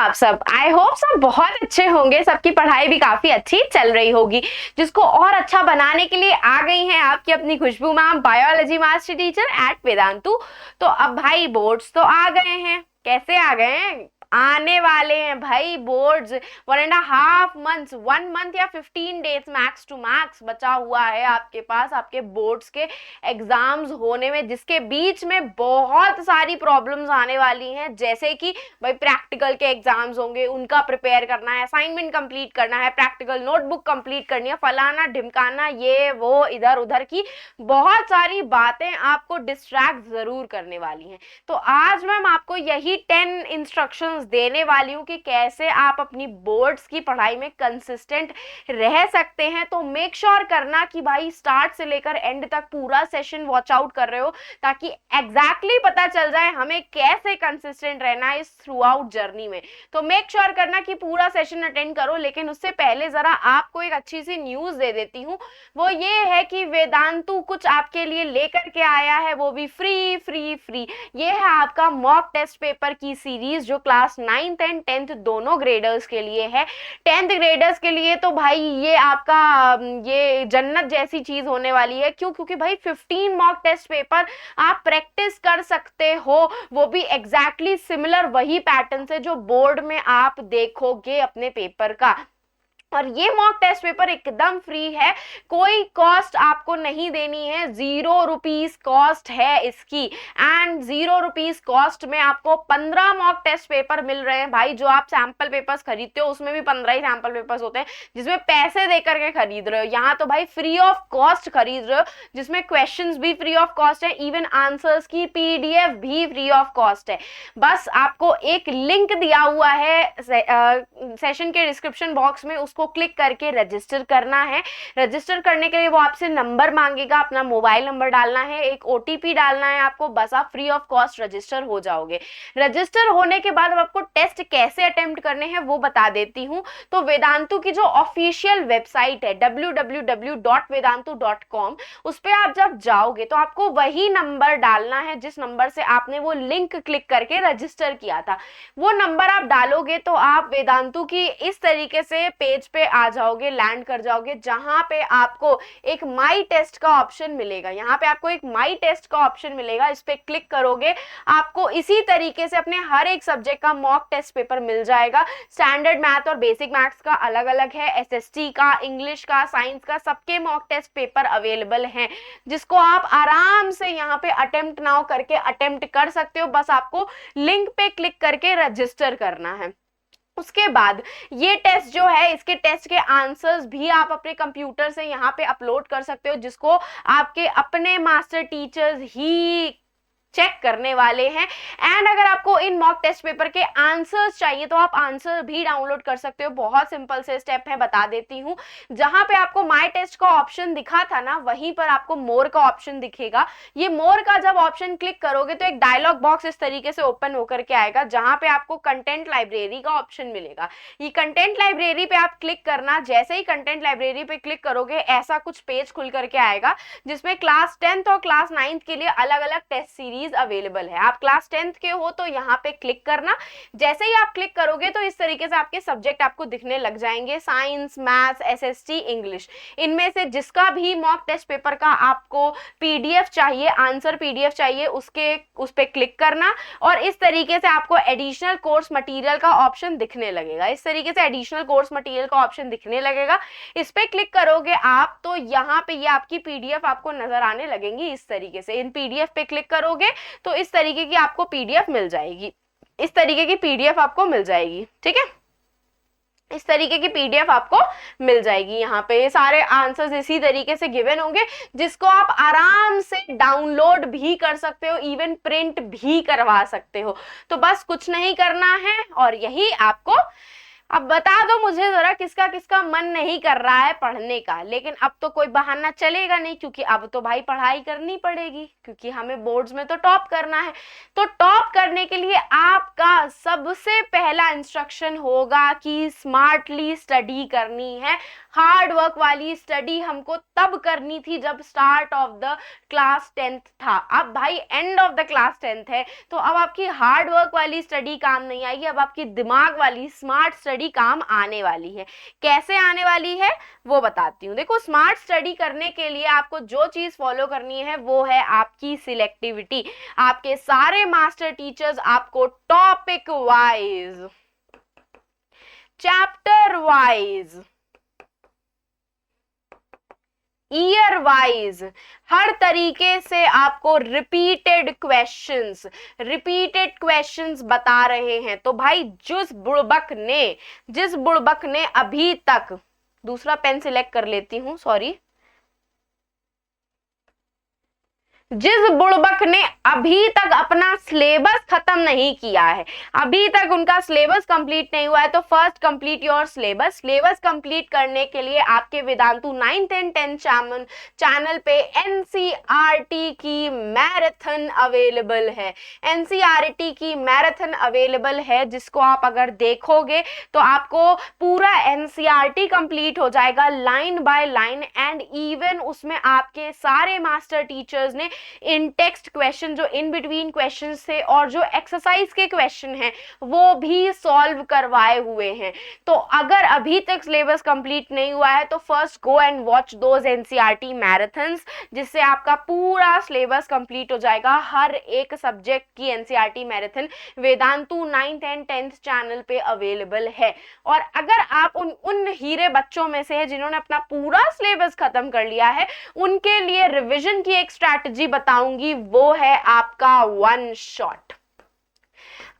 आप सब? I hope सब बहुत अच्छे होंगे, सबकी पढ़ाई भी काफी अच्छी चल रही होगी। जिसको और अच्छा बनाने के लिए आ गई हैं आपकी अपनी Khushboo ma'am, biology master teacher at Vedantu. तो अब भाई बोर्ड्स तो आ गए हैं। कैसे आ गए हैं? आने वाले हैं भाई बोर्ड्स। 1.5 months, 1 month या 15 days मैक्स टू मैक्स बचा हुआ है आपके पास आपके बोर्ड्स के एग्जाम्स होने में, जिसके बीच में बहुत सारी प्रॉब्लम्स आने वाली हैं। जैसे कि भाई प्रैक्टिकल के एग्जाम्स होंगे, उनका प्रिपेयर करना है, असाइनमेंट कंप्लीट करना है, प्रैक्टिकल नोटबुक कंप्लीट करनी है, फलाना ढिमकाना, ये वो इधर उधर की बहुत सारी बातें आपको डिस्ट्रैक्ट जरूर करने वाली हैं। तो आज मैम आपको यही 10 इंस्ट्रक्शंस देने वाली हूँ कि कैसे आप अपनी बोर्ड्स की पढ़ाई में कंसिस्टेंट रह सकते हैं। तो मेक श्योर करना कि भाई स्टार्ट से लेकर एंड तक पूरा सेशन वॉच आउट कर रहे हो, ताकि एग्जैक्टली पता चल जाए हमें कैसे कंसिस्टेंट रहना है इस थ्रू आउट जर्नी में। तो मेक श्योर करना कि पूरा सेशन अटेंड करो। लेकिन उससे पहले जरा आपको एक अच्छी सी न्यूज दे देती हूँ, वो ये है कि वेदांतु कुछ आपके लिए लेकर के आया है, वो भी फ्री फ्री फ्री। ये है आपका मॉक टेस्ट पेपर की सीरीज, जो क्लास 9th एंड 10th दोनों ग्रेडर्स के लिए है। 10th ग्रेडर्स के लिए तो भाई ये आपका ये जन्नत जैसी चीज होने वाली है। क्यों? क्योंकि भाई 15 मॉक टेस्ट पेपर आप प्रैक्टिस कर सकते हो, वो भी एग्जैक्टली सिमिलर वही पैटर्न से जो बोर्ड में आप देखोगे अपने पेपर का। और ये मॉक टेस्ट पेपर एकदम फ्री है, कोई कॉस्ट आपको नहीं देनी है, 0 रुपीज कॉस्ट है इसकी। एंड 0 रुपीज कॉस्ट में आपको 15 मॉक टेस्ट पेपर मिल रहे हैं भाई। जो आप सैंपल पेपर्स खरीदते हो उसमें भी 15 ही सैंपल पेपर्स होते हैं, जिसमें पैसे दे करके खरीद रहे हो। यहाँ तो भाई फ्री ऑफ कॉस्ट खरीद रहे हो, जिसमें क्वेश्चंस भी फ्री ऑफ कॉस्ट है, इवन आंसर्स की PDF भी फ्री ऑफ कॉस्ट है। बस आपको एक लिंक दिया हुआ है सेशन के डिस्क्रिप्शन बॉक्स में, उसको क्लिक करके रजिस्टर करना है। रजिस्टर करने के लिए वो आपसे नंबर मांगेगा, अपना मोबाइल नंबर डालना है, एक OTP डालना है आपको, बस आप फ्री ऑफ कॉस्ट रजिस्टर हो जाओगे। रजिस्टर होने के बाद अब आपको टेस्ट कैसे अटेम्प्ट करने हैं वो बता देती हूँ। तो वेदांतु की जो ऑफिशियल वेबसाइट है www.vedantu.com, उस पर आप जब जाओगे तो आपको वही नंबर डालना है जिस नंबर से आपने वो लिंक क्लिक करके रजिस्टर किया था। वो नंबर आप डालोगे तो आप वेदांतु की इस तरीके से पेज पे आ जाओगे, लैंड कर जाओगे, जहां पे आपको एक माई टेस्ट का ऑप्शन मिलेगा। यहाँ पे आपको एक माई टेस्ट का ऑप्शन मिलेगा, इस पे क्लिक करोगे आपको इसी तरीके से अपने हर एक सब्जेक्ट का मॉक टेस्ट पेपर मिल जाएगा। स्टैंडर्ड मैथ और बेसिक मैथ्स का अलग अलग है, SST का, इंग्लिश का, साइंस का, सबके मॉक टेस्ट पेपर अवेलेबल हैं, जिसको आप आराम से यहाँ पे अटेम्प्ट नाउ करके अटेम्प्ट कर सकते हो। बस आपको लिंक पे क्लिक करके रजिस्टर करना है। उसके बाद ये टेस्ट जो है, इसके टेस्ट के आंसर्स भी आप अपने कंप्यूटर से यहाँ पे अपलोड कर सकते हो, जिसको आपके अपने मास्टर टीचर्स ही चेक करने वाले हैं। एंड अगर आपको इन मॉक टेस्ट पेपर के आंसर्स चाहिए तो आप आंसर भी डाउनलोड कर सकते हो। बहुत सिंपल से स्टेप है, बता देती हूँ। जहां पे आपको माई टेस्ट का ऑप्शन दिखा था ना, वहीं पर आपको मोर का ऑप्शन दिखेगा। ये मोर का जब ऑप्शन क्लिक करोगे तो एक डायलॉग बॉक्स इस तरीके से ओपन होकर के आएगा, जहां पे आपको कंटेंट लाइब्रेरी का ऑप्शन मिलेगा। ये कंटेंट लाइब्रेरी पे आप क्लिक करना। जैसे ही कंटेंट लाइब्रेरी पे क्लिक करोगे ऐसा कुछ पेज खुल करके आएगा, जिसमें क्लास 10th और क्लास 9th के लिए अलग अलग टेस्ट सीरीज अवेलेबल है। आप क्लास 10th के हो तो यहाँ पे क्लिक करना। जैसे ही आप क्लिक करोगे तो इस तरीके से आपके सब्जेक्ट आपको दिखने लग जाएंगे, साइंस, मैथ्स, SST, इंग्लिश। इनमें से जिसका भी मॉक टेस्ट पेपर का आपको PDF चाहिए, आंसर PDF चाहिए, उस पे क्लिक करना और इस तरीके से आपको एडिशनल कोर्स मटेरियल का ऑप्शन दिखने लगेगा। इस तरीके से एडिशनल कोर्स मटेरियल का ऑप्शन दिखने लगेगा। इस पे क्लिक करोगे आप तो यहाँ पे ये आपकी PDF आपको नजर आने लगेंगी। इस तरीके से इन PDF पे क्लिक करोगे तो इस तरीके की आपको PDF मिल जाएगी। इस तरीके की PDF आपको मिल जाएगी, ठीक है। इस तरीके की PDF आपको मिल जाएगी। यहाँ पे सारे आंसर्स इसी तरीके से गिवन होंगे, जिसको आप आराम से डाउनलोड भी कर सकते हो, इवन प्रिंट भी करवा सकते हो। तो बस कुछ नहीं करना है और यही आपको अब बता दो मुझे जरा किसका किसका मन नहीं कर रहा है पढ़ने का। लेकिन अब तो कोई बहाना चलेगा नहीं, क्योंकि अब तो भाई पढ़ाई करनी पड़ेगी, क्योंकि हमें बोर्ड्स में तो टॉप करना है। तो टॉप करने के लिए आपका सबसे पहला इंस्ट्रक्शन होगा कि स्मार्टली स्टडी करनी है। हार्ड वर्क वाली स्टडी हमको तब करनी थी जब start of the class 10th था। अब भाई end of the class 10th है, तो अब आपकी हार्ड वर्क वाली स्टडी काम नहीं आएगी, अब आपकी दिमाग वाली स्मार्ट स्टडी काम आने वाली है। कैसे आने वाली है वो बताती हूँ। देखो, स्मार्ट स्टडी करने के लिए आपको जो चीज फॉलो करनी है वो है आपकी सिलेक्टिविटी। आपके सारे मास्टर टीचर्स आपको topic wise, chapter wise, year wise हर तरीके से आपको रिपीटेड क्वेश्चंस बता रहे हैं। तो भाई जिस बुड़बक ने अभी तक, दूसरा पेन सिलेक्ट कर लेती हूं, सॉरी, जिस बुड़बक ने अभी तक अपना सिलेबस खत्म नहीं किया है, अभी तक उनका सिलेबस कंप्लीट नहीं हुआ है, तो first complete your syllabus. Syllabus complete करने के लिए आपके Vedantu 9th and 10th channel पे एनसीईआरटी की मैराथन अवेलेबल है। एनसीईआरटी की मैराथन अवेलेबल है, जिसको आप अगर देखोगे तो आपको पूरा एनसीईआरटी कंप्लीट हो जाएगा line by line, and even उसमें आपके सारे मास्टर टीचर्स ने इन टेक्स्ट क्वेश्चन, जो इन बिटवीन क्वेश्चन थे और जो एक्सरसाइज के क्वेश्चन हैं, वो भी सॉल्व करवाए हुए हैं। तो अगर अभी तक सिलेबस कंप्लीट नहीं हुआ है तो first go and watch those NCERT marathons, जिससे आपका पूरा सिलेबस कंप्लीट हो जाएगा। हर एक सब्जेक्ट की NCERT marathon Vedantu 9th and 10th channel पे अवेलेबल है। और अगर आप उन हीरे बच्चों में से है जिन्होंने अपना पूरा सिलेबस खत्म कर लिया है, उनके लिए रिवीजन की एक स्ट्रैटेजी बताऊंगी, वो है आपका वन शॉट।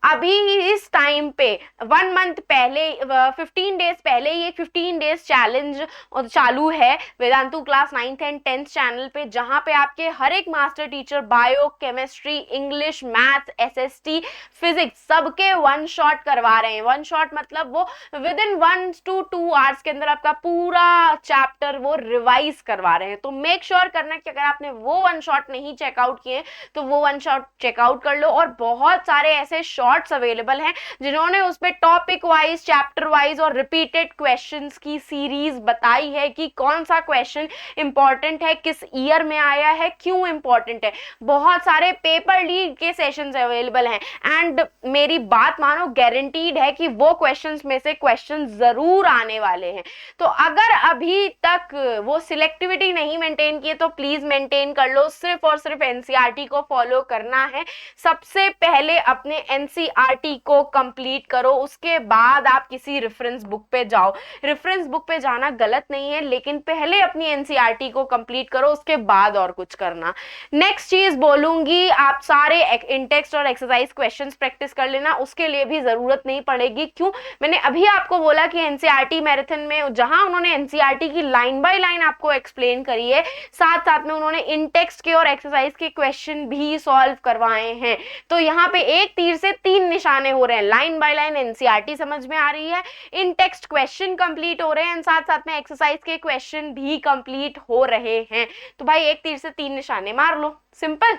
अभी इस टाइम पे 1 मंथ पहले, 15 डेज पहले ये 15 डेज चैलेंज चालू है Vedantu class 9th and 10th channel पे, जहां पे आपके हर एक master teacher bio, chemistry, English, maths, SST, physics सबके वन शॉट करवा रहे हैं। वन शॉट मतलब वो विद इन 1 to 2 आवर्स के अंदर आपका पूरा चैप्टर वो रिवाइज करवा रहे हैं। तो मेक श्योर करना कि अगर आपने वो वन शॉट नहीं चेकआउट किए तो वो वन शॉट चेकआउट कर लो। और बहुत सारे ऐसे शॉर्ट्स अवेलेबल हैं जिन्होंने उस पे टॉपिक वाइज, चैप्टर वाइज और रिपीटेड क्वेश्चंस की सीरीज बताई है कि कौन सा क्वेश्चन इंपॉर्टेंट है, किस ईयर में आया है, क्यों इंपॉर्टेंट है। बहुत सारे पेपर लीग के सेशंस अवेलेबल हैं, एंड मेरी बात मानो, गारंटीड है कि वो क्वेश्चंस में से क्वेश्चन जरूर आने वाले हैं। तो अगर अभी तक वो सिलेक्टिविटी नहीं मेंटेन की है तो प्लीज मेंटेन कर लो। सिर्फ और सिर्फ एनसीईआरटी को फॉलो करना है। सबसे पहले अपने एनसीईआरटी को कंप्लीट करो, उसके बाद आप किसी रेफरेंस बुक पे जाओ। रेफरेंस बुक पे जाना गलत नहीं है, लेकिन पहले अपनी एनसीईआरटी को कंप्लीट करो, उसके बाद और कुछ करना। नेक्स्ट चीज बोलूंगी, आप सारे इन टेक्स्ट और एक्सरसाइज क्वेश्चंस प्रैक्टिस कर लेना, उसके लिए भी जरूरत नहीं पड़ेगी। क्यों? मैंने अभी आपको बोला कि एनसीईआरटी मैराथन में जहां उन्होंने एनसीईआरटी की लाइन बाय लाइन आपको एक्सप्लेन करी है, साथ साथ में उन्होंने इन टेक्स्ट के और एक्सरसाइज के क्वेश्चन भी सॉल्व करवाए हैं। तो यहाँ पे एक तीर से 3 निशाने हो रहे हैं। लाइन बाय लाइन एनसीईआरटी समझ में आ रही है, इन टेक्स्ट क्वेश्चन कंप्लीट हो रहे हैं, साथ साथ में एक्सरसाइज के क्वेश्चन भी कंप्लीट हो रहे हैं। तो भाई एक तीर से 3 निशाने मार लो, simple.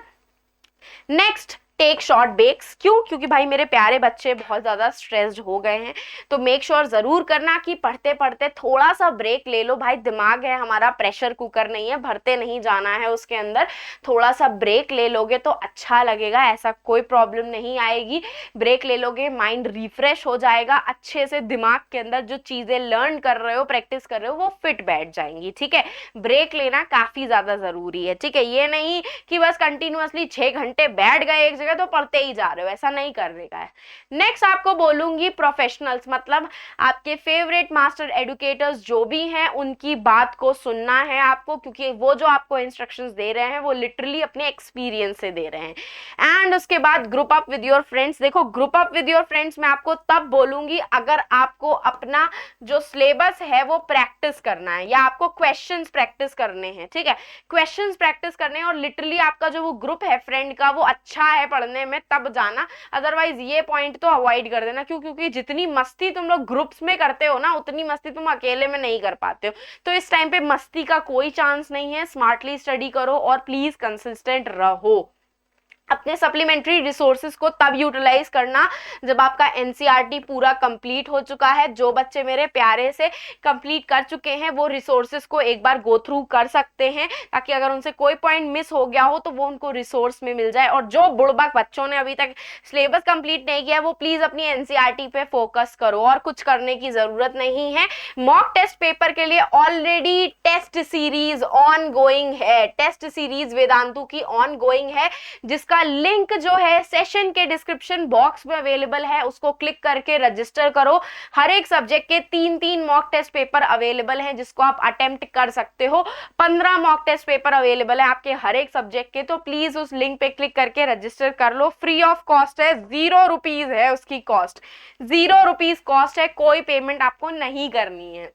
Next, take short breaks. क्यों? क्योंकि भाई मेरे प्यारे बच्चे बहुत ज़्यादा स्ट्रेस्ड हो गए हैं, तो मेक श्योर ज़रूर करना कि पढ़ते पढ़ते थोड़ा सा ब्रेक ले लो। भाई दिमाग है हमारा, प्रेशर कुकर नहीं है, भरते नहीं जाना है उसके अंदर। थोड़ा सा ब्रेक ले लोगे तो अच्छा लगेगा, ऐसा कोई प्रॉब्लम नहीं आएगी। ब्रेक ले लोगे, माइंड रिफ्रेश हो जाएगा, अच्छे से दिमाग के अंदर जो चीज़ें लर्न कर रहे हो, प्रैक्टिस कर रहे हो, वो फिट बैठ जाएंगी। ठीक है, ब्रेक लेना काफ़ी ज़्यादा ज़रूरी है। ठीक है, ये नहीं कि बस कंटिन्यूअसली 6 घंटे बैठ गए एक तो पढ़ते ही जा रहे हो, ऐसा नहीं करने का है। नेक्स्ट आपको बोलूंगी प्रोफेशनल्स, मतलब आपके फेवरेट मास्टर एडुकेटर्स जो भी हैं, उनकी बात को सुनना है आपको, क्योंकि वो जो आपको इंस्ट्रक्शंस दे रहे हैं वो लिटरली अपने एक्सपीरियंस से दे रहे हैं। एंड उसके बाद group up with your friends. देखो, group up with your friends मैं आपको तब बोलूंगी अगर आपको अपना जो सिलेबस है वो प्रैक्टिस करना है, या आपको क्वेश्चंस प्रैक्टिस करने हैं। ठीक है, क्वेश्चंस प्रैक्टिस करने हैं, और लिटरली आपका जो वो ग्रुप है फ्रेंड का वो अच्छा है पढ़ने में तब जाना, अदरवाइज ये पॉइंट तो अवॉइड कर देना। क्यों? क्योंकि जितनी मस्ती तुम लोग ग्रुप्स में करते हो ना, उतनी मस्ती तुम अकेले में नहीं कर पाते हो। तो इस टाइम पे मस्ती का कोई चांस नहीं है, स्मार्टली स्टडी करो और प्लीज कंसिस्टेंट रहो। अपने सप्लीमेंट्री रिसोर्सेज को तब यूटिलाइज करना जब आपका एनसीईआरटी पूरा कंप्लीट हो चुका है। जो बच्चे मेरे प्यारे से कंप्लीट कर चुके हैं वो रिसोर्सेज को एक बार गो थ्रू कर सकते हैं, ताकि अगर उनसे कोई पॉइंट मिस हो गया हो तो वो उनको रिसोर्स में मिल जाए। और जो बुड़बक बच्चों ने अभी तक सिलेबस कंप्लीट नहीं किया है वो प्लीज अपनी एनसीईआरटी पे फोकस करो, और कुछ करने की जरूरत नहीं है। मॉक टेस्ट पेपर के लिए already test series ongoing है, टेस्ट सीरीज वेदांतु की ऑन गोइंग है, जिसका लिंक जो है सेशन के डिस्क्रिप्शन बॉक्स में अवेलेबल है, उसको क्लिक करके रजिस्टर करो। हर एक सब्जेक्ट के 3-3 मॉक टेस्ट पेपर अवेलेबल हैं जिसको आप अटेम्प्ट कर सकते हो। 15 मॉक टेस्ट पेपर अवेलेबल है आपके हर एक सब्जेक्ट के, तो प्लीज उस लिंक पे क्लिक करके रजिस्टर कर लो। फ्री ऑफ कॉस्ट है, 0 रुपीज है उसकी कॉस्ट, 0 रुपीज कॉस्ट है, कोई पेमेंट आपको नहीं करनी है।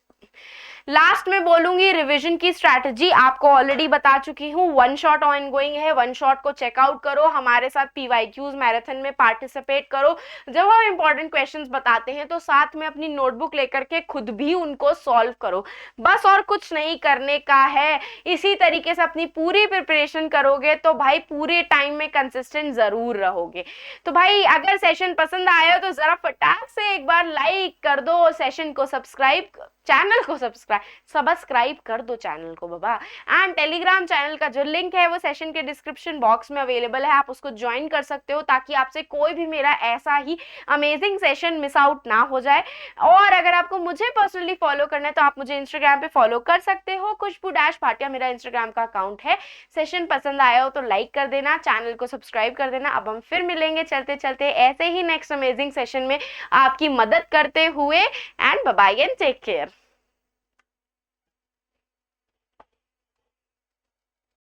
लास्ट में बोलूंगी रिवीजन की स्ट्रैटेजी आपको ऑलरेडी बता चुकी हूँ। वन शॉट ऑन गोइंग है, वन शॉट को चेकआउट करो, हमारे साथ पीवाईक्यूज मैराथन में पार्टिसिपेट करो। जब हम इंपॉर्टेंट क्वेश्चंस बताते हैं तो साथ में अपनी नोटबुक लेकर के खुद भी उनको सॉल्व करो, बस और कुछ नहीं करने का है। इसी तरीके से अपनी पूरी प्रिपरेशन करोगे तो भाई पूरे टाइम में कंसिस्टेंट जरूर रहोगे। तो भाई अगर सेशन पसंद आया तो जरा फटाक से एक बार लाइक कर दो, सेशन को सब्सक्राइब, चैनल को सब्सक्राइब कर दो चैनल को बाबा। एंड टेलीग्राम चैनल का जो लिंक है वो सेशन के डिस्क्रिप्शन बॉक्स में अवेलेबल है, आप उसको ज्वाइन कर सकते हो ताकि आपसे कोई भी मेरा ऐसा ही अमेजिंग सेशन मिस आउट ना हो जाए। और अगर आपको मुझे पर्सनली फॉलो करना है तो आप मुझे इंस्टाग्राम पे फॉलो कर सकते हो, खुशबू-भाटिया मेरा इंस्टाग्राम का अकाउंट है। सेशन पसंद आया हो तो लाइक कर देना, चैनल को सब्सक्राइब कर देना। अब हम फिर मिलेंगे चलते चलते ऐसे ही नेक्स्ट अमेजिंग सेशन में आपकी मदद करते हुए। And bye bye and take care.